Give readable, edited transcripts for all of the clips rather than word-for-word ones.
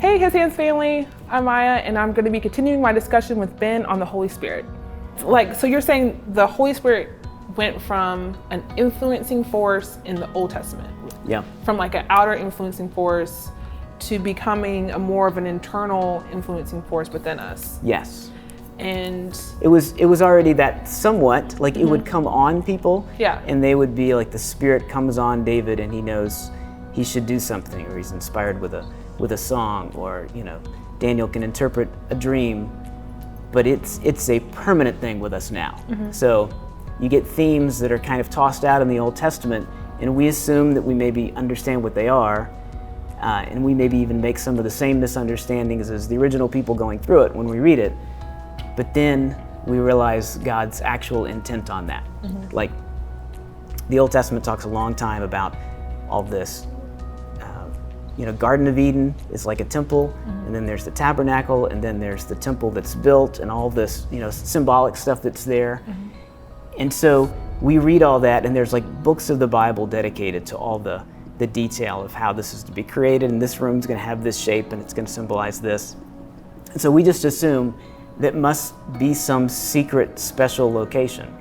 Hey His Hands family, I'm Maya, and I'm going to be continuing my discussion with Ben on the Holy Spirit. So you're saying the Holy Spirit went from an influencing force in the Old Testament. Yeah. From like an outer influencing force to becoming a more of an internal influencing force within us. Yes. And it was already that somewhat, like it would come on people. Yeah. And they would be like, the Spirit comes on David and he knows he should do something, or he's inspired with a song, or Daniel can interpret a dream, but it's a permanent thing with us now. So you get themes that are kind of tossed out in the Old Testament, and we assume that we maybe understand what they are, and we maybe even make some of the same misunderstandings as the original people going through it when we read it, but then we realize God's actual intent on that. Like the Old Testament talks a long time about all this. Garden of Eden is like a temple, and then there's the tabernacle, and then there's the temple that's built, and all this, symbolic stuff that's there. And so we read all that, and there's like books of the Bible dedicated to all the detail of how this is to be created, and this room's going to have this shape, and it's going to symbolize this. And so we just assume that must be some secret, special location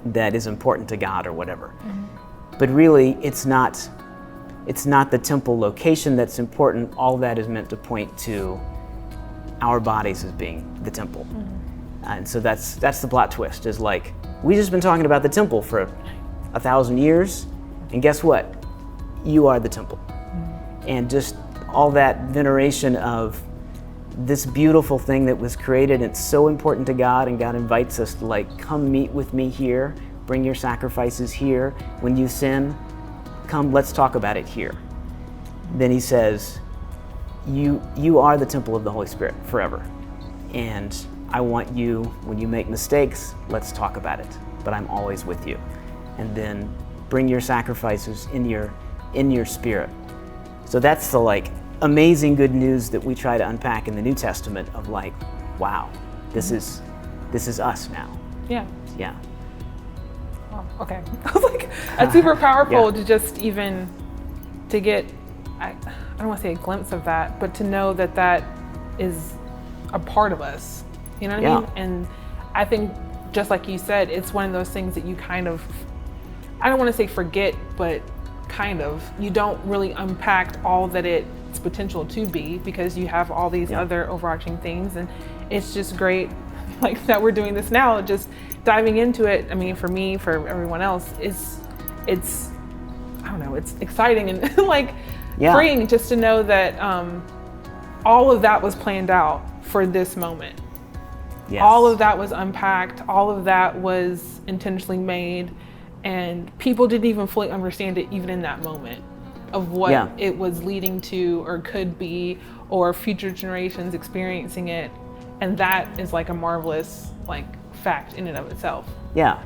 that is important to God or whatever. But really, it's not the temple location that's important. All that is meant to point to our bodies as being the temple. And so that's the plot twist, is like, we've just been talking about the temple for 1,000 years, and guess what? You are the temple. And just all that veneration of this beautiful thing that was created, it's so important to God, and God invites us to like, come meet with me here, bring your sacrifices here. When you sin, come, let's talk about it here. Then he says, you are the temple of the Holy Spirit forever. And I want you, when you make mistakes, let's talk about it, but I'm always with you. And then bring your sacrifices in your spirit. So that's the like amazing good news that we try to unpack in the New Testament of like, wow, this is us now. yeah. Yeah. Oh, okay. I was like, that's super powerful to just even to get, I don't want to say a glimpse of that, but to know that that is a part of us. You know what I mean? And I think, just like you said, it's one of those things that you kind of, I don't want to say forget, but kind of, you don't really unpack all that it's potential to be, because you have all these other overarching things. And it's just great, like, that we're doing this now, just diving into it. I mean, for me, for everyone else, it's I don't know, it's exciting and like freeing just to know that all of that was planned out for this moment. Yes. All of that was unpacked, all of that was intentionally made, and people didn't even fully understand it even in that moment of what it was leading to or could be, or future generations experiencing it. And that is like a marvelous like fact in and of itself. Yeah,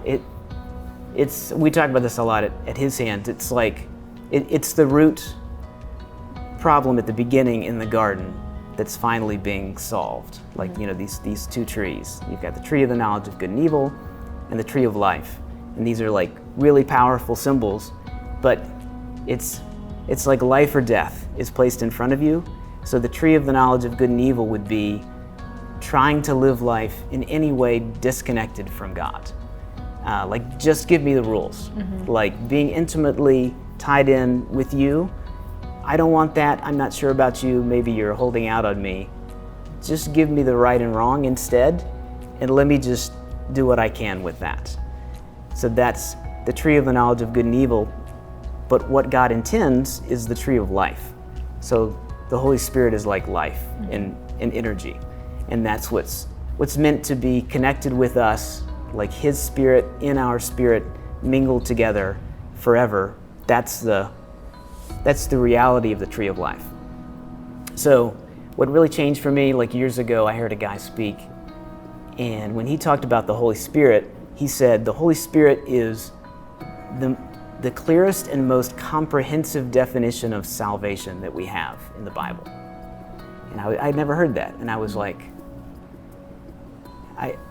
it's we talk about this a lot at His Hands. It's like it's the root problem at the beginning in the garden that's finally being solved. Like these two trees. You've got the tree of the knowledge of good and evil, and the tree of life. And these are like really powerful symbols, but it's like life or death is placed in front of you. So the tree of the knowledge of good and evil would be trying to live life in any way disconnected from God. Like, just give me the rules. Like, being intimately tied in with you, I don't want that. I'm not sure about you. Maybe you're holding out on me. Just give me the right and wrong instead, and let me just do what I can with that. So that's the tree of the knowledge of good and evil, but what God intends is the tree of life. So the Holy Spirit is like life and energy. And that's what's meant to be connected with us, like His Spirit in our spirit, mingled together forever. That's the reality of the tree of life. So what really changed for me, like years ago, I heard a guy speak, and when he talked about the Holy Spirit, he said the Holy Spirit is the clearest and most comprehensive definition of salvation that we have in the Bible. And I'd never heard that, and I was like,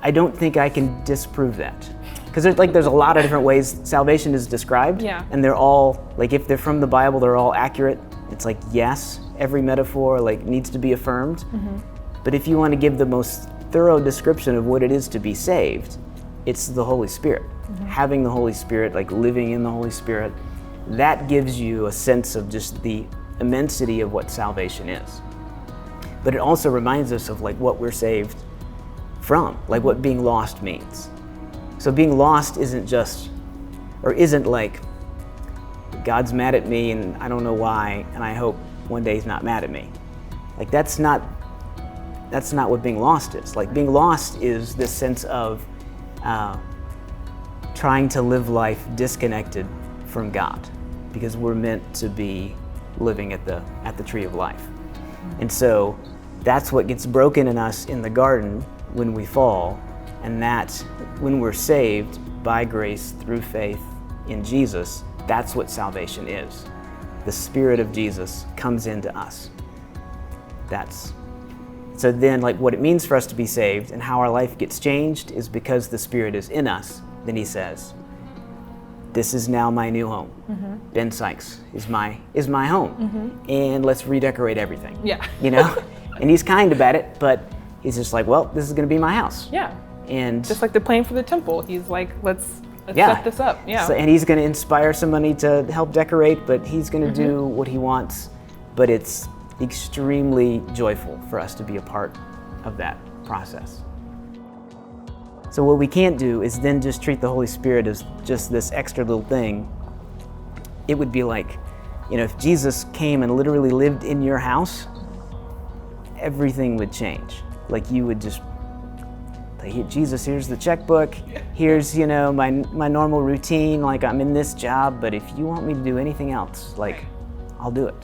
I don't think I can disprove that. Because there's a lot of different ways salvation is described, and they're all, like, if they're from the Bible, they're all accurate It's like, yes, every metaphor like needs to be affirmed. But if you want to give the most thorough description of what it is to be saved, it's the Holy Spirit. Having the Holy Spirit, like living in the Holy Spirit, that gives you a sense of just the immensity of what salvation is. But it also reminds us of like what we're saved from, like what being lost means. So being lost isn't like God's mad at me and I don't know why, and I hope one day he's not mad at me. Like that's not what being lost is. Like being lost is this sense of trying to live life disconnected from God, because we're meant to be living at the tree of life. And so that's what gets broken in us in the garden when we fall, and that's when we're saved by grace through faith in Jesus. That's what salvation is. The Spirit of Jesus comes into us. So then, like, what it means for us to be saved and how our life gets changed is because the Spirit is in us. Then he says, this is now my new home. Ben Sykes is my home. And let's redecorate everything. Yeah. You know? And he's kind about it, but he's just like, well, this is going to be my house. Yeah. And just like the plan for the temple, he's like, let's yeah. set this up. Yeah. So, and he's going to inspire somebody to help decorate, but he's going to do what he wants. But it's extremely joyful for us to be a part of that process. So what we can't do is then just treat the Holy Spirit as just this extra little thing. It would be like, you know, if Jesus came and literally lived in your house, everything would change. Like you would just, like, Jesus, here's the checkbook. Here's, you know, my normal routine. Like I'm in this job, but if you want me to do anything else, like I'll do it.